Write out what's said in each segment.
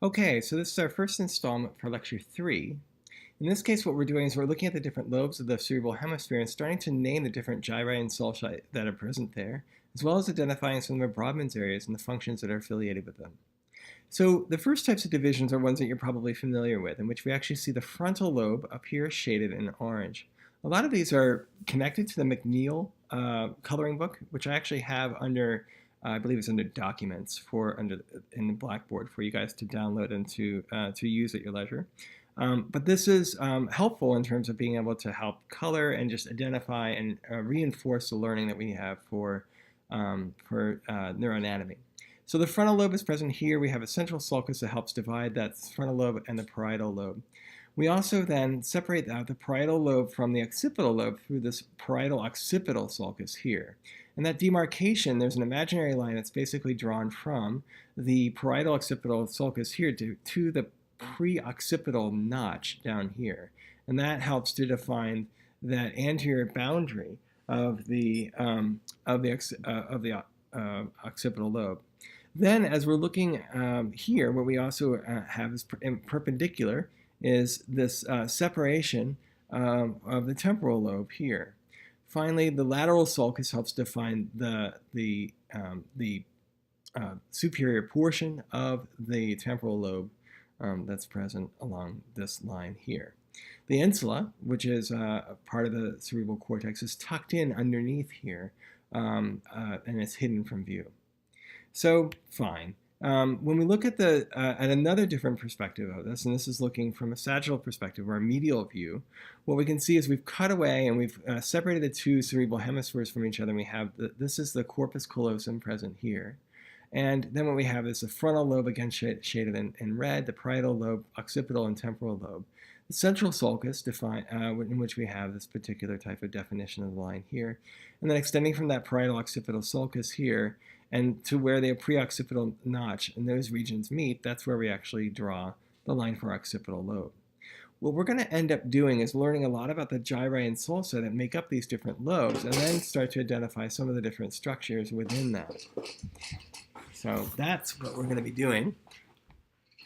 Okay, so this is our first installment for lecture 3. In this case, what we're doing is we're looking at the different lobes of the cerebral hemisphere and starting to name the different gyri and sulci that are present there, as well as identifying some of the Brodmann's areas and the functions that are affiliated with them. So the first types of divisions are ones that you're probably familiar with, in which we actually see the frontal lobe up here shaded in orange. A lot of these are connected to the McNeil coloring book, which I actually have under, I believe it's under Documents in the Blackboard for you guys to download and to use at your leisure. But this is helpful in terms of being able to help color and just identify and reinforce the learning that we have for neuroanatomy. So the frontal lobe is present here. We have a central sulcus that helps divide that frontal lobe and the parietal lobe. We also then separate out the parietal lobe from the occipital lobe through this parietal occipital sulcus here. And that demarcation, there's an imaginary line that's basically drawn from the parietal occipital sulcus here to the preoccipital notch down here. And that helps to define that anterior boundary of the occipital lobe. Then, as we're looking here, what we also have is perpendicular is this separation of the temporal lobe here. Finally, the lateral sulcus helps define the superior portion of the temporal lobe that's present along this line here. The insula, which is part of the cerebral cortex, is tucked in underneath here, and it's hidden from view. So, fine. When we look at another different perspective of this, and this is looking from a sagittal perspective or a medial view, what we can see is we've cut away and we've separated the two cerebral hemispheres from each other. And we have this is the corpus callosum present here. And then what we have is the frontal lobe, again shaded in red, the parietal lobe, occipital and temporal lobe. The central sulcus, in which we have this particular type of definition of the line here. And then extending from that parietal occipital sulcus here and to where the preoccipital notch and those regions meet, that's where we actually draw the line for our occipital lobe. What we're going to end up doing is learning a lot about the gyri and sulci that make up these different lobes and then start to identify some of the different structures within that. So that's what we're going to be doing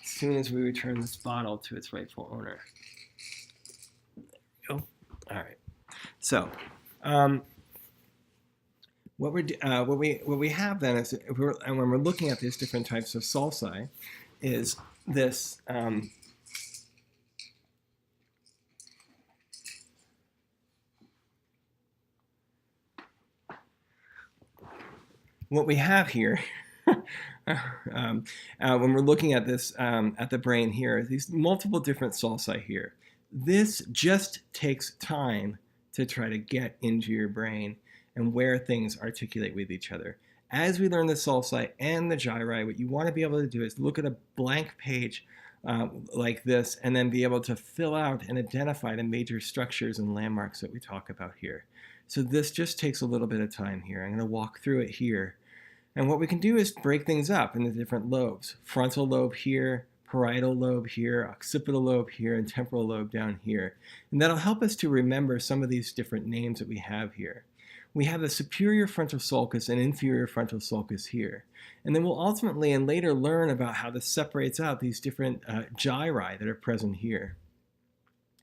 as soon as we return this bottle to its rightful owner. There we go. All right. So what we have then is, and when we're looking at these different types of sulci, is this what we have here when we're looking at this at the brain here, these multiple different sulci here. This just takes time to try to get into your brain and where things articulate with each other. As we learn the sulci and the gyri, what you want to be able to do is look at a blank page like this and then be able to fill out and identify the major structures and landmarks that we talk about here. So this just takes a little bit of time here. I'm going to walk through it here. And what we can do is break things up into different lobes. Frontal lobe here, parietal lobe here, occipital lobe here, and temporal lobe down here. And that'll help us to remember some of these different names that we have here. We have the superior frontal sulcus and inferior frontal sulcus here. And then we'll ultimately and later learn about how this separates out these different gyri that are present here.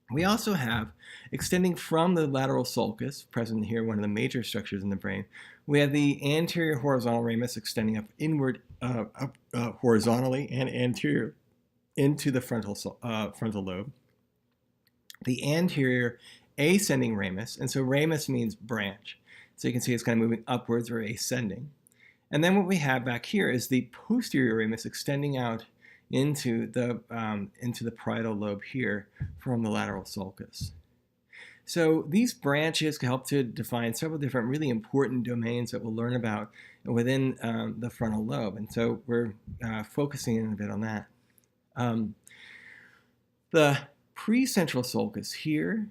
We also have, extending from the lateral sulcus, present here, one of the major structures in the brain, we have the anterior horizontal ramus extending up inward horizontally and anterior into the frontal lobe. The anterior ascending ramus, and so ramus means branch. So you can see it's kind of moving upwards or ascending. And then what we have back here is the posterior ramus extending out into the parietal lobe here from the lateral sulcus. So these branches help to define several different really important domains that we'll learn about within the frontal lobe. And so we're focusing in a bit on that. The precentral sulcus here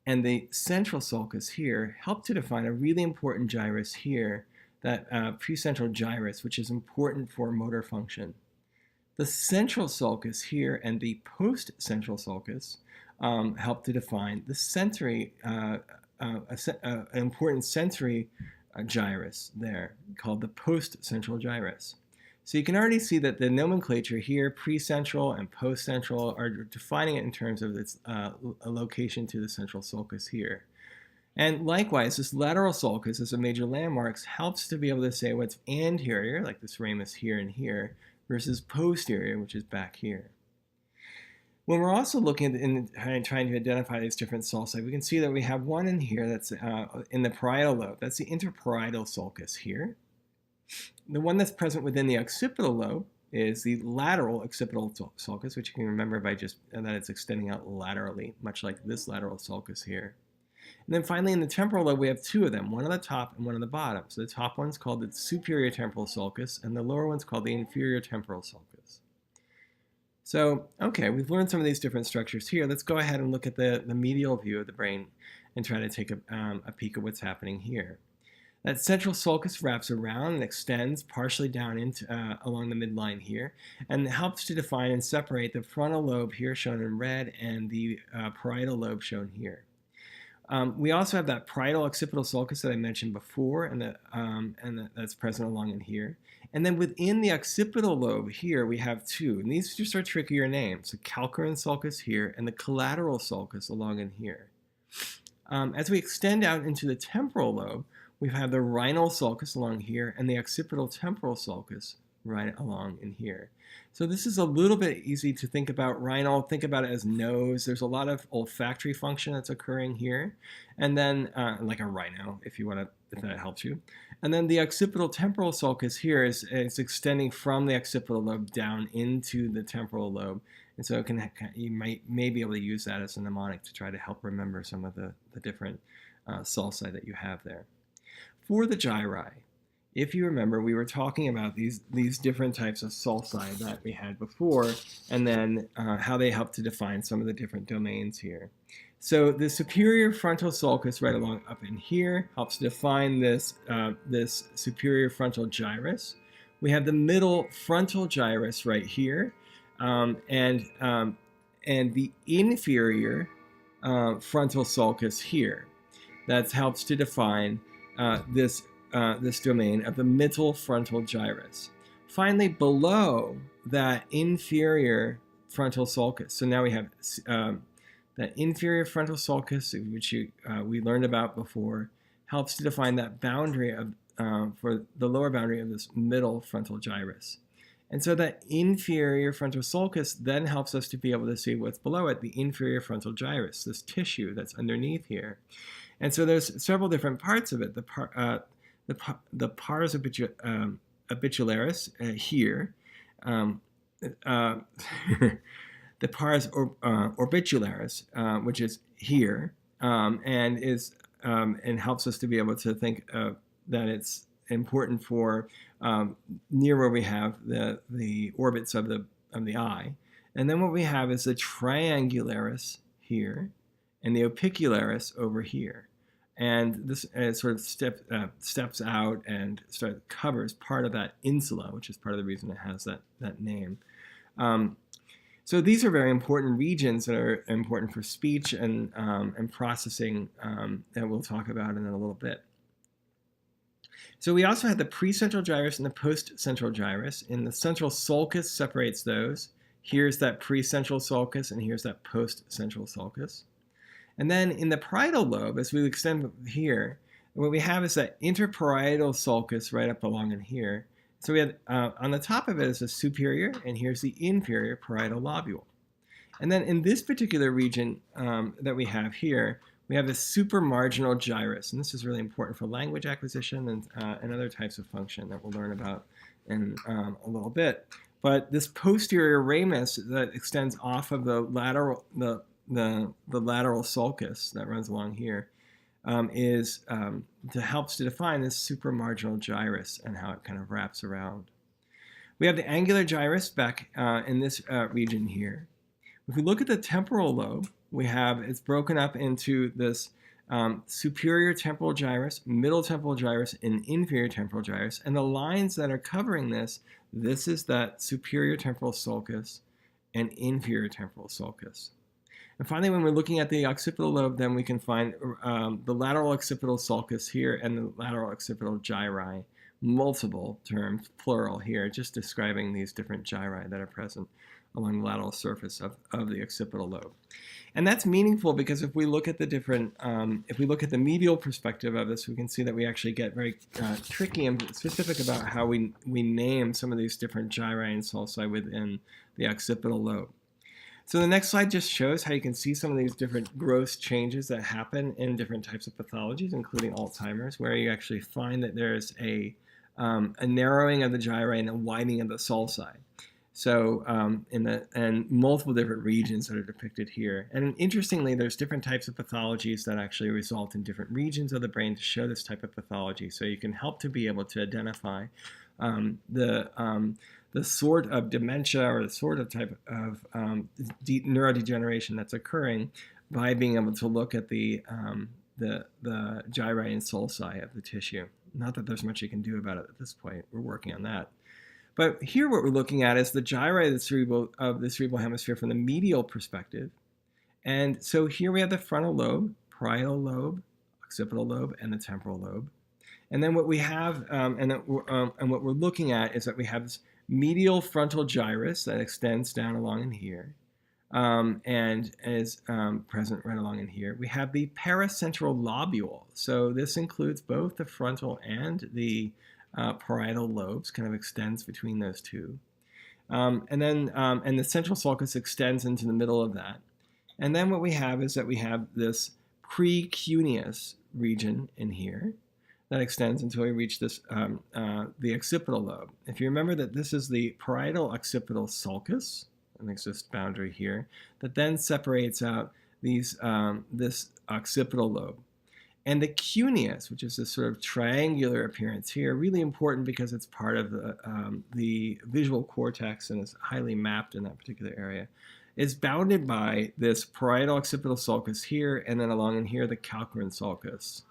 and the central sulcus here help to define a really important gyrus here, that precentral gyrus, which is important for motor function. The central sulcus here and the post-central sulcus help to define the sensory, an important sensory gyrus there, called the post-central gyrus. So you can already see that the nomenclature here, precentral and postcentral, are defining it in terms of its location to the central sulcus here. And likewise, this lateral sulcus as a major landmark helps to be able to say what's anterior, like this ramus here and here, versus posterior, which is back here. When we're also looking at and trying to identify these different sulci, we can see that we have one in here that's in the parietal lobe. That's the interparietal sulcus here. The one that's present within the occipital lobe is the lateral occipital sulcus, which you can remember by just that it's extending out laterally, much like this lateral sulcus here. And then finally in the temporal lobe, we have two of them, one on the top and one on the bottom. So the top one's called the superior temporal sulcus, and the lower one's called the inferior temporal sulcus. So, okay, we've learned some of these different structures here. Let's go ahead and look at the medial view of the brain and try to take a peek at what's happening here. That central sulcus wraps around and extends partially down into along the midline here, and helps to define and separate the frontal lobe here shown in red and the parietal lobe shown here. We also have that parietal occipital sulcus that I mentioned before, and that's present along in here. And then within the occipital lobe here, we have two, and these just are trickier names: the calcarine sulcus here and the collateral sulcus along in here. As we extend out into the temporal lobe, we have the rhinal sulcus along here and the occipital temporal sulcus right along in here. So this is a little bit easy to think about. Rhinal, think about it as nose. There's a lot of olfactory function that's occurring here. And then, like a rhino, if that helps you. And then the occipital temporal sulcus here is extending from the occipital lobe down into the temporal lobe. And so you may be able to use that as a mnemonic to try to help remember some of the different sulci that you have there. For the gyri, if you remember, we were talking about these different types of sulci that we had before, and then how they help to define some of the different domains here. So the superior frontal sulcus right along up in here helps define this superior frontal gyrus. We have the middle frontal gyrus right here, and the inferior frontal sulcus here. That helps to define this domain of the middle frontal gyrus. Finally, below that inferior frontal sulcus, so now we have that inferior frontal sulcus, which we learned about before, helps to define that boundary of for the lower boundary of this middle frontal gyrus. And so that inferior frontal sulcus then helps us to be able to see what's below it, the inferior frontal gyrus, this tissue that's underneath here. And so there's several different parts of it. The pars orbicularis here, the pars orbicularis, which is here, and helps us to be able to think that it's important for near where we have the orbits of the eye. And then what we have is the triangularis here and the opicularis over here. And this sort of steps out and covers part of that insula, which is part of the reason it has that name. So these are very important regions that are important for speech and processing that we'll talk about in a little bit. So we also have the precentral gyrus and the postcentral gyrus. And the central sulcus separates those. Here's that precentral sulcus, and here's that postcentral sulcus. And then in the parietal lobe, as we extend here, what we have is that interparietal sulcus right up along in here. So we have on the top of it is the superior, and here's the inferior parietal lobule. And then in this particular region that we have here, we have the supramarginal gyrus, and this is really important for language acquisition and other types of function that we'll learn about in a little bit. But this posterior ramus that extends off of the lateral sulcus that runs along here helps to define this supramarginal gyrus and how it kind of wraps around. We have the angular gyrus back in this region here. If we look at the temporal lobe, it's broken up into this superior temporal gyrus, middle temporal gyrus, and inferior temporal gyrus. And the lines that are covering this is that superior temporal sulcus and inferior temporal sulcus. And finally, when we're looking at the occipital lobe, then we can find the lateral occipital sulcus here and the lateral occipital gyri, multiple terms, plural here, just describing these different gyri that are present along the lateral surface of the occipital lobe. And that's meaningful because if we look at the different, if we look at the medial perspective of this, we can see that we actually get very tricky and specific about how we name some of these different gyri and sulci within the occipital lobe. So the next slide just shows how you can see some of these different gross changes that happen in different types of pathologies, including Alzheimer's, where you actually find that there's a narrowing of the gyri and a widening of the sulci. So and multiple different regions that are depicted here. And interestingly, there's different types of pathologies that actually result in different regions of the brain to show this type of pathology. So you can help to be able to identify the sort of dementia or the sort of type of neurodegeneration that's occurring by being able to look at the gyri and sulci of the tissue. Not that there's much you can do about it at this point. We're working on that. But here what we're looking at is the gyri of the cerebral hemisphere from the medial perspective. And so here we have the frontal lobe, parietal lobe, occipital lobe, and the temporal lobe. And then what we have, and what we're looking at is that we have this medial frontal gyrus that extends down along in here and is present right along in here. We have the paracentral lobule. So this includes both the frontal and the parietal lobes, kind of extends between those two. And the central sulcus extends into the middle of that. And then what we have is that we have this precuneus region in here that extends until we reach this the occipital lobe. If you remember that this is the parietal occipital sulcus, and there's this boundary here, that then separates out these this occipital lobe. And the cuneus, which is this sort of triangular appearance here, really important because it's part of the visual cortex and is highly mapped in that particular area, is bounded by this parietal occipital sulcus here, and then along in here, the calcarine sulcus.